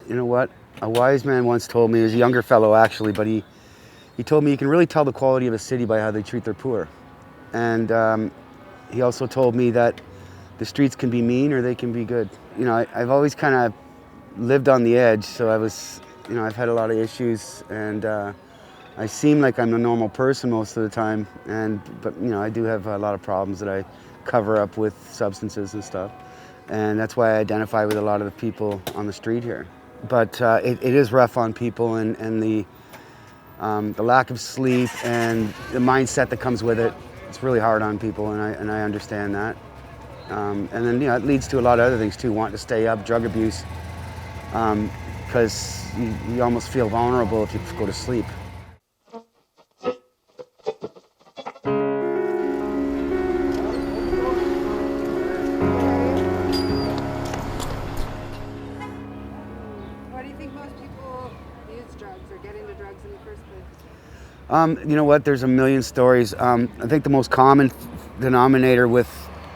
You know what? A wise man once told me, he was a younger fellow actually, but he told me you can really tell the quality of a city by how they treat their poor. And he also told me that the streets can be mean or they can be good. You know, I've always kind of lived on the edge, so I've had a lot of issues, and I seem like I'm a normal person most of the time, but I do have a lot of problems that I cover up with substances and stuff, and that's why I identify with a lot of the people on the street here. But it is rough on people, and the lack of sleep and the mindset that comes with it. It's really hard on people, and I understand that. And then it leads to a lot of other things too, wanting to stay up, drug abuse, because you almost feel vulnerable if you go to sleep. Why do you think most people use drugs or get into drugs in the first place? You know what? There's a million stories. I think the most common denominator with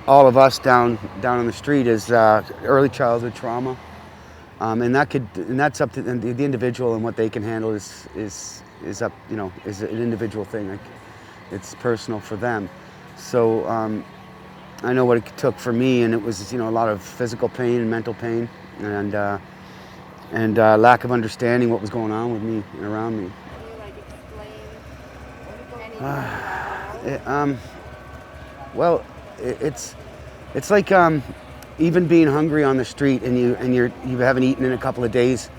all of us down on the street is early childhood trauma, and that's up to the individual, and what they can handle is an individual thing. Like, it's personal for them. So I know what it took for me, and it was a lot of physical pain and mental pain, and lack of understanding what was going on with me and around me. Can you explain Well, it's like even being hungry on the street, and you haven't eaten in a couple of days,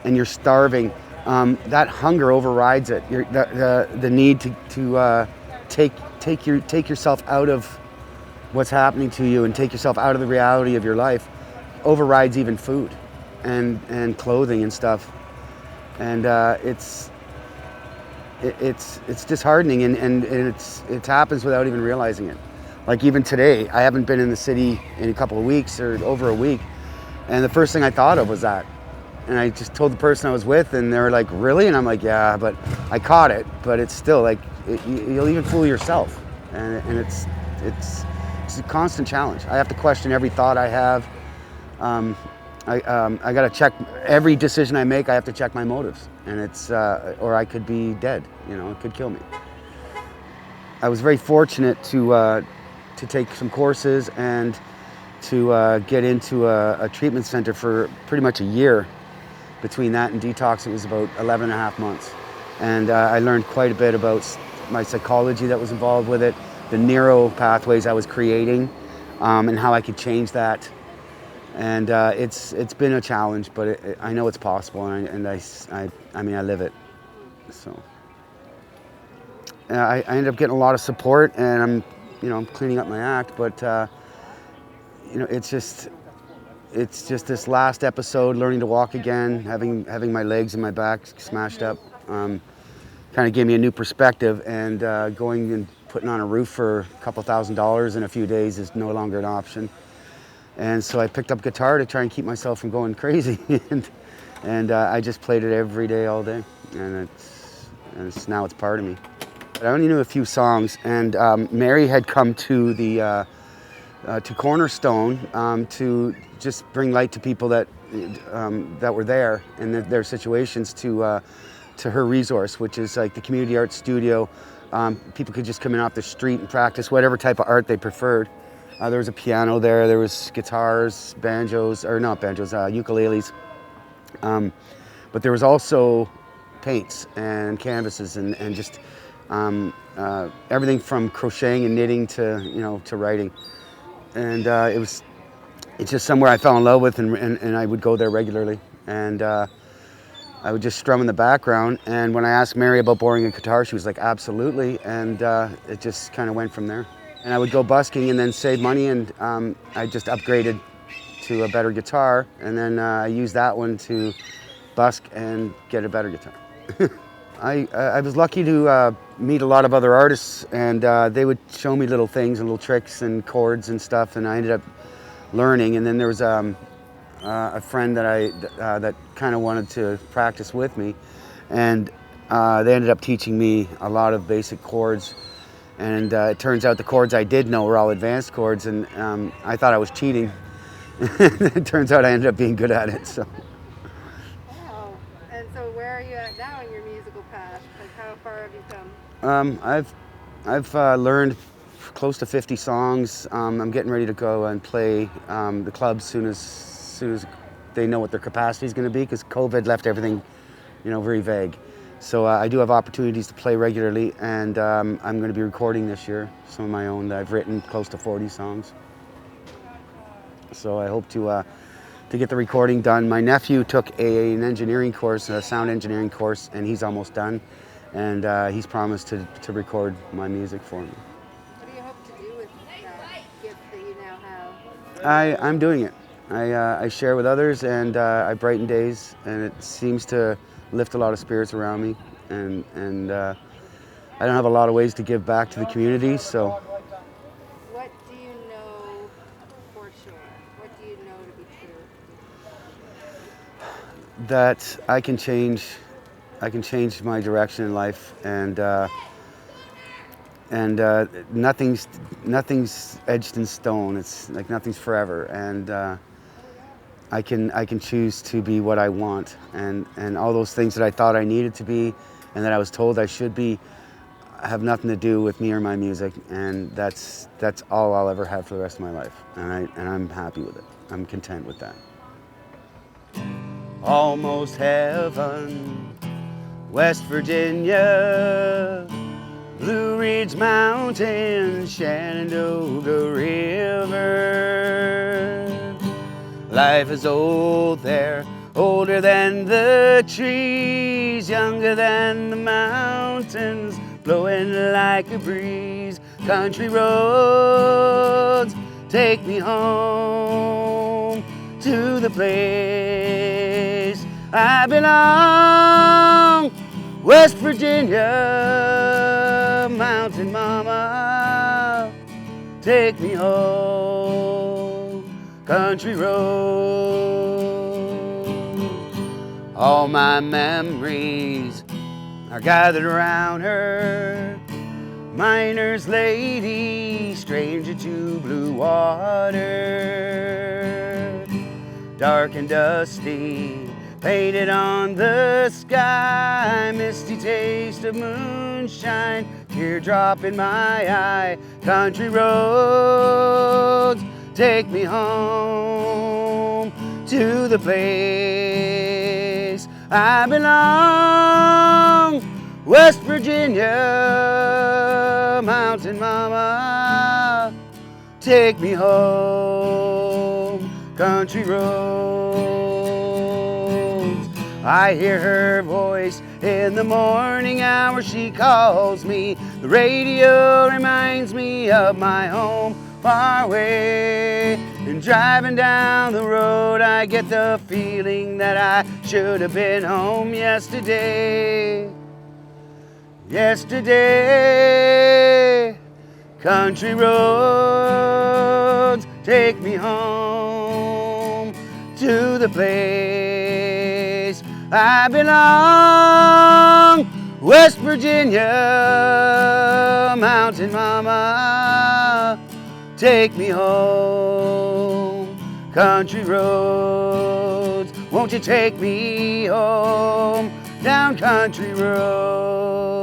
and you're starving. That hunger overrides it. The need to take yourself out of what's happening to you and take yourself out of the reality of your life overrides even food and clothing and stuff. And it's disheartening, and it happens without even realizing it. Like even today, I haven't been in the city in a couple of weeks or over a week, and the first thing I thought of was that. And I just told the person I was with, and they were like, "Really?" And I'm like, "Yeah," but I caught it. But it's still like you'll even fool yourself, and it's a constant challenge. I have to question every thought I have. I got to check every decision I make. I have to check my motives, and or I could be dead. It could kill me. I was very fortunate to take some courses and to get into a treatment center for pretty much a year. Between that and detox, it was about 11 and a half months. And I learned quite a bit about my psychology that was involved with it, the neuro pathways I was creating, and how I could change that. And it's been a challenge, but I know it's possible, and I live it. So I ended up getting a lot of support, and I'm cleaning up my act, but it's just this last episode, learning to walk again, having my legs and my back smashed up, kind of gave me a new perspective, and going and putting on a roof for a couple $1,000s in a few days is no longer an option. And so I picked up guitar to try and keep myself from going crazy, and I just played it every day, all day, and now it's part of me. I only knew a few songs, and Mary had come to to Cornerstone to just bring light to people that were there and their situations, to her resource, which is like the community art studio. People could just come in off the street and practice whatever type of art they preferred. There was a piano there, there was guitars, ukuleles, but there was also paints and canvases and just everything from crocheting and knitting to writing. And it's just somewhere I fell in love with, and I would go there regularly, and I would just strum in the background. And when I asked Mary about borrowing a guitar, she was like, absolutely, and it just kind of went from there. And I would go busking and then save money, and I just upgraded to a better guitar, and then I used that one to busk and get a better guitar. I was lucky to meet a lot of other artists, and they would show me little things and little tricks and chords and stuff, and I ended up learning. And then there was a friend that kind of wanted to practice with me, and they ended up teaching me a lot of basic chords. And it turns out the chords I did know were all advanced chords, and I thought I was cheating. It turns out I ended up being good at it. So And so where are you at now in your musical path? Like how far have you come? I've learned close to 50 songs. I'm getting ready to go and play the clubs soon as they know what their capacity is going to be, because COVID left everything, very vague. So I do have opportunities to play regularly, and I'm going to be recording this year some of my own. I've written close to 40 songs. So I hope to get the recording done. My nephew took an engineering course, a sound engineering course, and he's almost done. And he's promised to record my music for me. What do you hope to do with that gift that you now have? I'm doing it. I share with others, and I brighten days, and it seems to lift a lot of spirits around me. And I don't have a lot of ways to give back to the community, so. What do you know for sure? What do you know to be true? That I can change my direction in life, and nothing's etched in stone. It's like nothing's forever, and I can choose to be what I want, and all those things that I thought I needed to be and that I was told I should be have nothing to do with me or my music, and that's all I'll ever have for the rest of my life, and I'm happy with it. I'm content with that. Almost heaven, West Virginia, Blue Ridge Mountains, Shenandoah River. Life is old there, older than the trees, younger than the mountains, blowing like a breeze. Country roads take me home to the place I belong. West Virginia, mountain mama, take me home. Country roads, all my memories are gathered around her. Miner's lady, stranger to blue water, dark and dusty, painted on the sky, misty taste of moonshine, teardrop in my eye. Country roads take me home to the place I belong. West Virginia, mountain mama, take me home. Country roads, I hear her voice in the morning hour. She calls me. The radio reminds me of my home far away. And driving down the road, I get the feeling that I should have been home yesterday. Yesterday, country roads take me home to the place I belong. West Virginia, mountain mama, take me home. Country roads, won't you take me home? Down country roads.